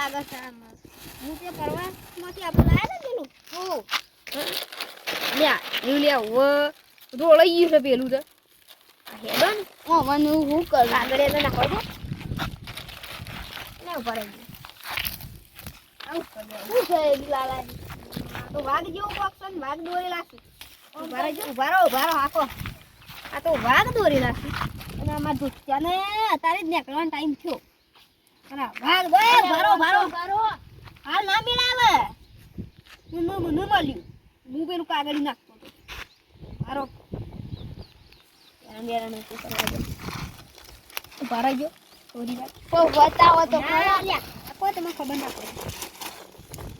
લાગે છે આમાં હું તે પરવામાંથી આપણે લાયા ને પેલું ઓ લ્યા એવું લ્યા ઓ રોળાઈ ગયું છે પેલું તો હેડો ને મને હું કર આગળ એને નાખો દો ને ઉપર આવી આવું શું છે લાલાજી તો વાઘ જેવું પક્ષ વાઘ દોરી લાગશે ઉભા રહો આખો આ તો વાઘ દોરી લાગશે અને આમાં દુખ્યાને અત્યારે જ નીકળવાનો ટાઈમ થયો અને વાઘ ભારો હાલ ના મેળાવે હું મળ્યું હું પેલું કાગળી નાખતો ભારો ઉભા રહેજો થોડી વાર બતાવો તો કોઈ તમે ખબર ના પડે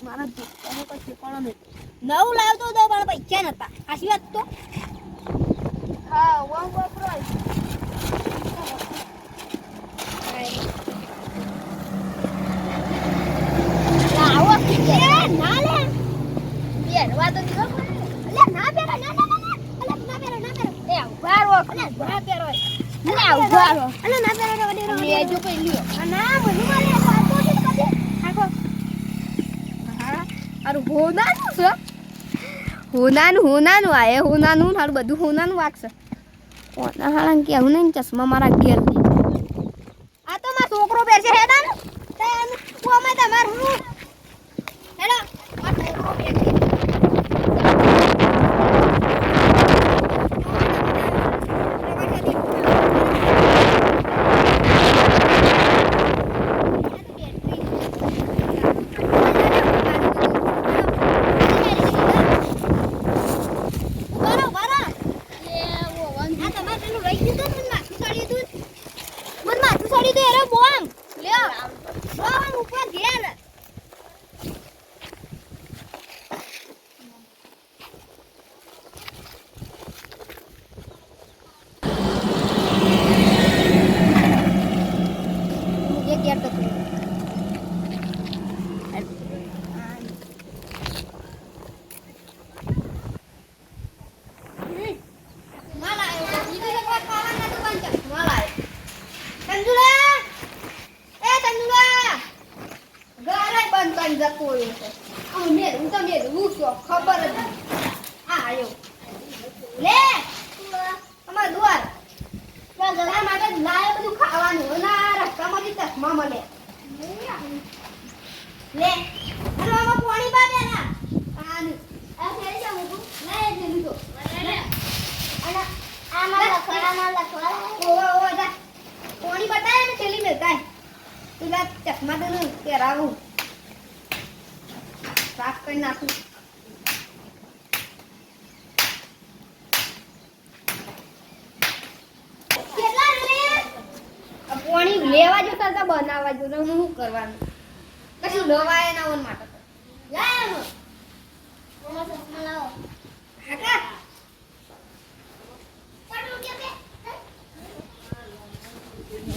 મારા દુખ્યાને કોઈ ઠેકાણો નહીં નવું લાવતો હતો પણ પૈસા નતા આશી વાત તો હા વમ બકરો લાવો ના લે બેરવા તો દીધો અલે ના બેરા ના એ ઉભારો અલે ઉભા પેરો ના ઉભારો અલે ના પેરો વડેરો લેજો પેલ્યો ના મને મારે પાતો જ કદે આખો હા અરે હોનાનું છે હોનાનું આયે હોનાનું હારું બધું હોનાનું વાગશે ઓના હાળા કેવું નહીં ચશ્મા મારા ઘેર આ તો મારો છોકરો બેસે હેડા ને હું અમે તમારું હેડો આ છોકરો બેસે ખબર જ આયો લે અમાર દુઆર ગળા માટે લાય બધું ખાવાનું ના રસ્તામાંથી ચશ્મા મળે લે અને આમાં પાણી બાદે ના પાણી આ ફેરી જાવ હું લે જલ્દી તો લે અને આમાં લખવા ઓ જા પાણી બતાય ને થેલી મેલતા પેલા ચશ્મા તો પહેરાવું સાફ કરી નાખું પાણી લેવા જો કરતા બનાવવા જો હું શું કરવાનું કશું લવાય ના ઓન માટે લાય ઓનો ચશ્મા લાવો હાકા પાટો કે બે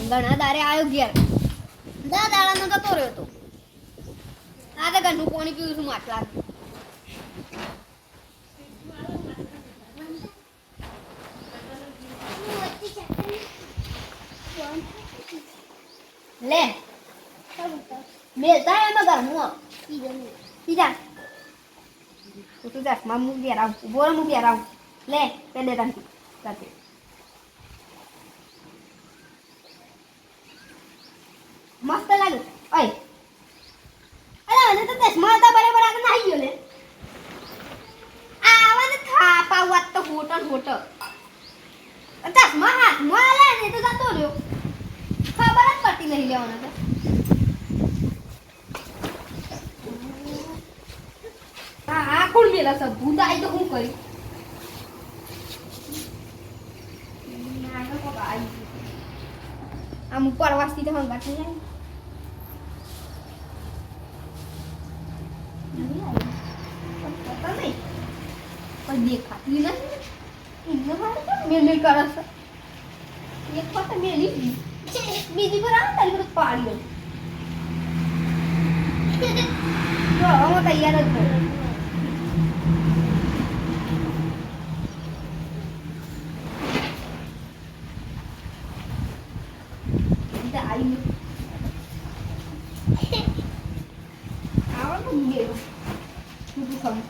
ઘણા દારે આયો ઘેર દાડા નો ગતો રહ્યો તો આ તો ગંદુ પાણી પીવું છું માટલા લે મેલતા એમાં ગરમું પીજા તું ચશ્મા હું પહેરાવું બોલ હું પહેરાવું લે પેલે તંતી સાથે મસ્ત લાગે ઓય અરે મને તો ચશ્મા હતા બરાબર આગળ નાહી ગયો લે આ આવાને થાપા વાત તો હોટલ ચશ્મા હાથમાં લે ને તો જતો રહ્યો ખબર જ પડતી નહીં લેવાના તો હા કોણ મેલા સબ ભૂત આવી તો શું કરી આમ પરવાસથી તો હંગા થઈ જાય કોઈ દેખાતી નથી મેલી કરે છે એક વખત મેલી બીજી પર આવે તારી બધું પાડ્યો જો હું તૈયાર જ છું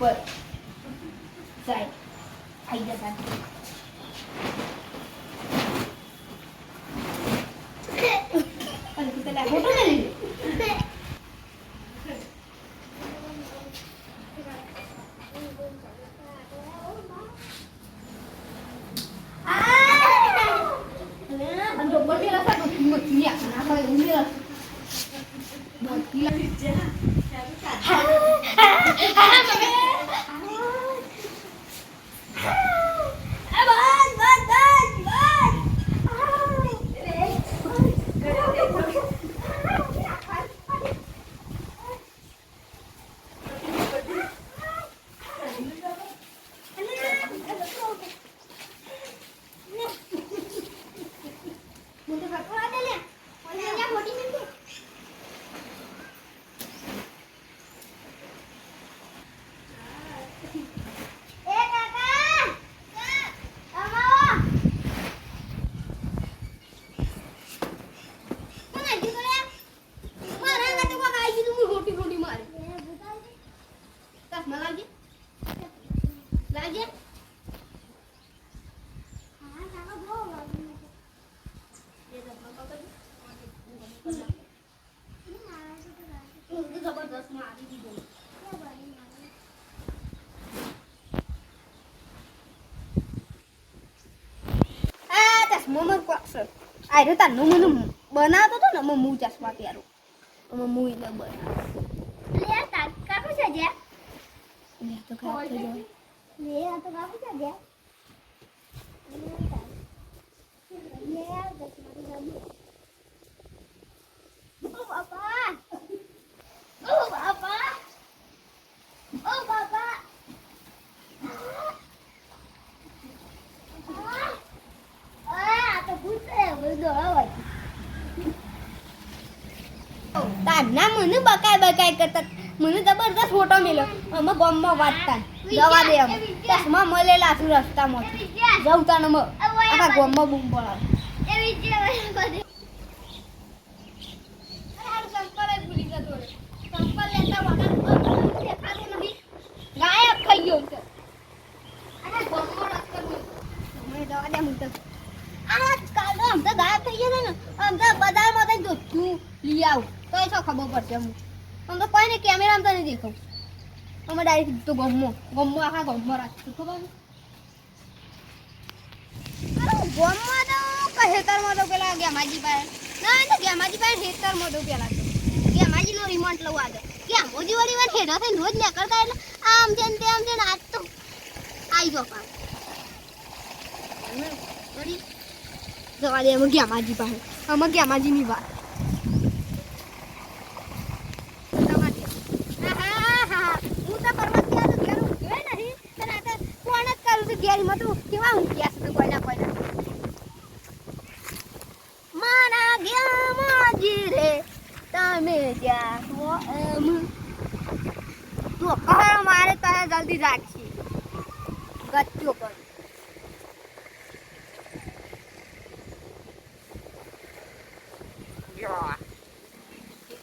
ઉપર જાય આઈ જતા અને પેલા ફોટો ને લઈ ando boleh rasa tu mutinya kenapa ini lah mutinya મોમર કોક્સર આ રે તા નો મને બનાવતો તો ને હું ચશ્મા પહેરું અમે હું એટલે બનાવ લે તા કાકુ છે જે લે તો કાકુ છે લે આ તો કાકુ છે જે લે આ તો મારી ઓ બાપા ઓ બાપા ઓ બાપા તારના મને બકાય કરતા મને જબરદસ્ત ફોટો મેલ્યો અમે ગામમાં વાંચતા જવા દે અમે ચશ્મા મળેલા છું રસ્તામાંથી જવું તાને આખા ગામમાં બૂમ પડાવ ગાયબ થઈ ગયો છે જવા દે હું તો આજકાલ આમ તો ગાયબ થઈ ગયા છે ને આમ તો બજારમાં તો જોતું લઈ આવું તો એ શું ખબર પડશે આમ તો કોઈ ને કેમેરામાં તો નહીં દેખાવું અમે ડાયરેક્ટ તો ગમો આખા ગમો રાખશું ખબર ગમમાં તો હેતરમાં તો પેલા ગેમાજી પાસે ના તો ગેમાજી પાસે હેતરમાં તો પેલા તો ગેમાજીનો રિમોટ લઉં આગળ ક્યાં મોજી વાળી વાર હેઠો થઈને રોજ નીકળતા એટલે આમ છે ને તેમ છે ને આજ તો આવી જો કામ જવા દે અમે ગેમાજી પાસે અમે ગેમાજીની વાત ગેરીમાં તો કેવા ઊંઘ્યા છે કોઈના મારા ગેમાજી રે તમે જ્યાં છો એમ તો કહે મારે તો જલ્દી રાખી ગચ્ચો કર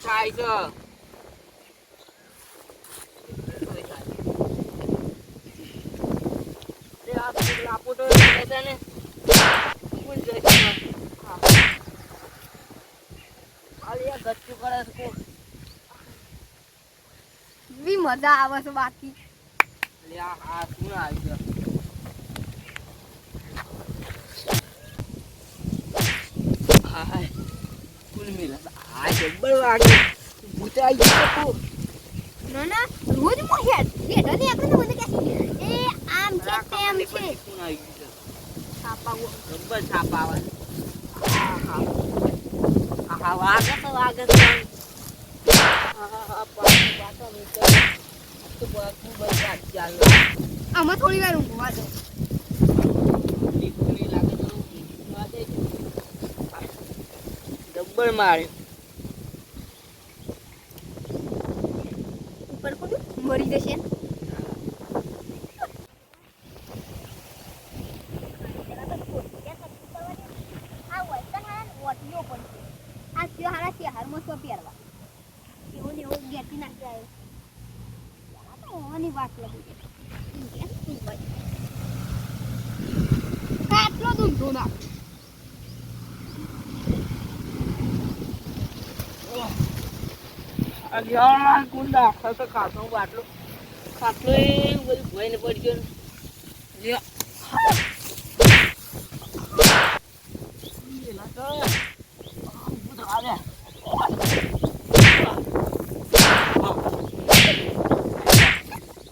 થાય છે લાપોટો ને ગચ્ચું કરે છે બી મજા આવે છે બાકી આ શું આવી ગયો હાય કુલ મિલા આ જબ્બર વાગે ભૂતાઈ ગયો ના ના રોજ મો હેડ ને એકને મને કે એ આમ છે તેમ છે કોણ આવી ગયો છાપા જબ્બર છાપા આવે આહા વાગે તો આહા પાછો મિત્ર તો બાકુ બસ ચાલ આમાં થોડી વાર ઊંઘવા દો દીકરી લાગે તો ઊંઘવા દે જબ્બર મારે ઉપર કોણ મરી જશે ખાવાની વાત લાગી ગઈ. શું ભાઈ? આટલો દૂધ નાખ. અગિયાર કુંડા ખાતો ખાતો બાટલો ખાટલો એ બધું ભોયને પડી ગયો ને. લ્યો. એલા તો ઊભું થવા દે.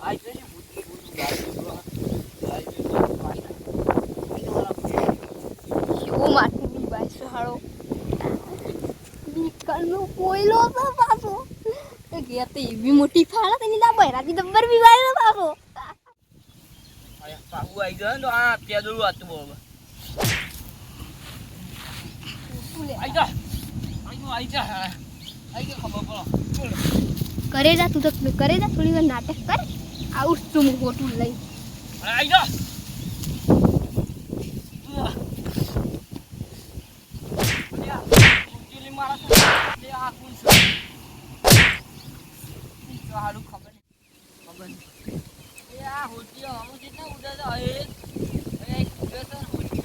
આઈ જઈ બુદ્ધિ બુદ્ધિ શું માથે બી ભાઈ સહાળો બીકરનો કોયલો તો પાછો એ ગયા તો એવી મોટી ફાળા તેની ના બૈરાથી દબ્બર બી વાળ્યો પાછો. પાહુ આવી ગયો ને તો આ પેદડું હતું બરોબર. આઈ જા ખબર પડો. કરે જા તું તો કરે જા થોડી વાર નાટક કર. આવું તું મોટું લઈ આઈ જા સારું ખબર નહીં એ આ હોટી અમુક જેટલા ઉડાતા એ ઉડે તો હોટી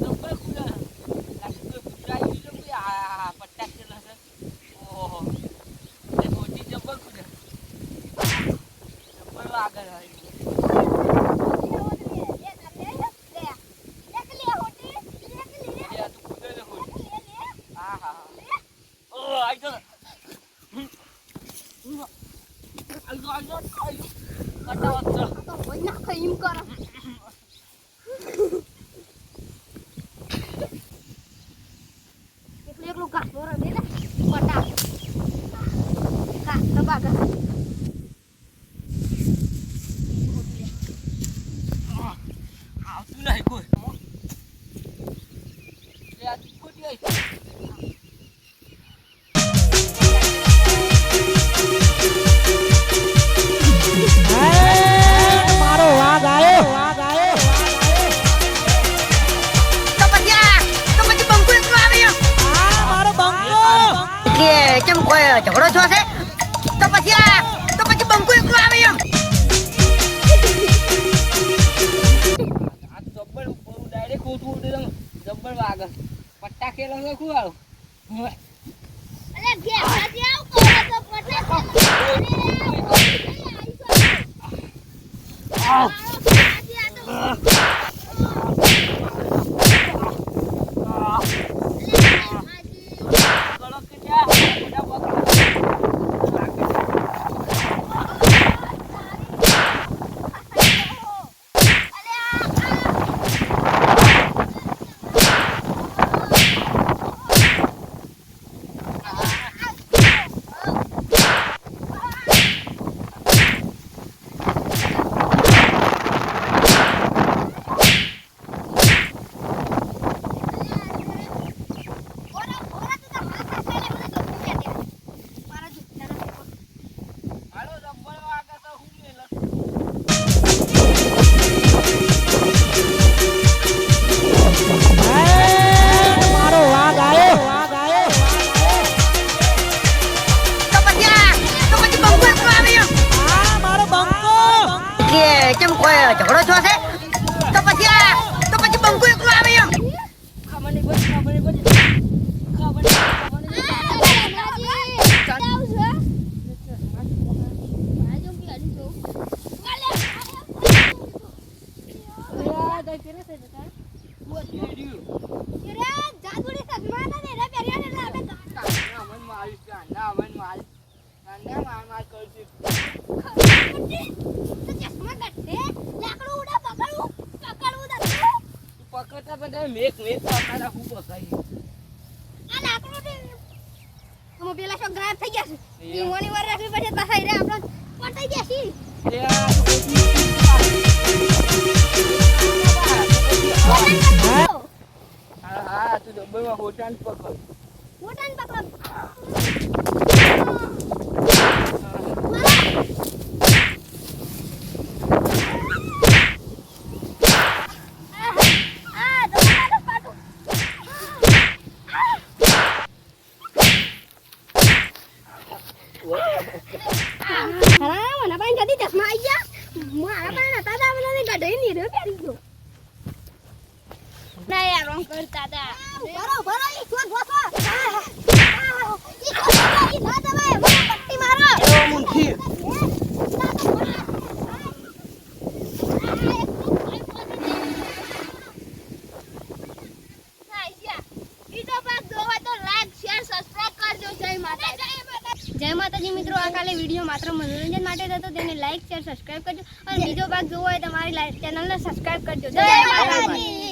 નંબર ખુલા લાગે કોઈ કુતરાઈ ગયો કોઈ આ પટ્ટા કેલા છે. ઓહો એ હોટી જબર ખુલે જબર આગળ આવી આવતું નહીં કોઈ ખોટી આવી. ઝઘડો છો છે તો પછી બંકુ એકલો આવે એમ. આ તો જબ્બર ડાયરેક્ટ ખોટું ઉડે જબ્બર વાગે પટ્ટા ખેલો છે ખૂબ આવું. અરે ઘેર આજી આવ કરો તો પટા કેમ કોઈ ઝઘડો છો છે તો પછી બંકુ એકલો આવે એમ. ખબર નહીં પડી પકડતા બધા મેક પકડા હું પકડી પેલા શો ગાયબ થઈ ગયા છે. ઈમોની વાર રાખવી પડશે પાછા રે આપણો પટાઈ દેસી. હા તું ડબ્બામાં હોટાન પકડ. મોટાને પકડ. હા મને પણ કદી ચશ્મા આવી ગયા મારા પણ હતા તા મને ગઢઈ ની રે પહેરી ગયો ના યાર રોંગ કરતા હતા બરો ઈ છોડ બોસો ઈ ના દવાય મને પટ્ટી મારો ઓ મુંઠી જય માતાજી મિત્રો આ કાલે વિડીયો માત્ર મનોરંજન માટે હતો તેને લાઈક શેર સબસ્ક્રાઇબ કરજો અને બીજો ભાગ જોવો હોય તમારી ચેનલને સબસ્ક્રાઇબ કરજો જય માતાજી.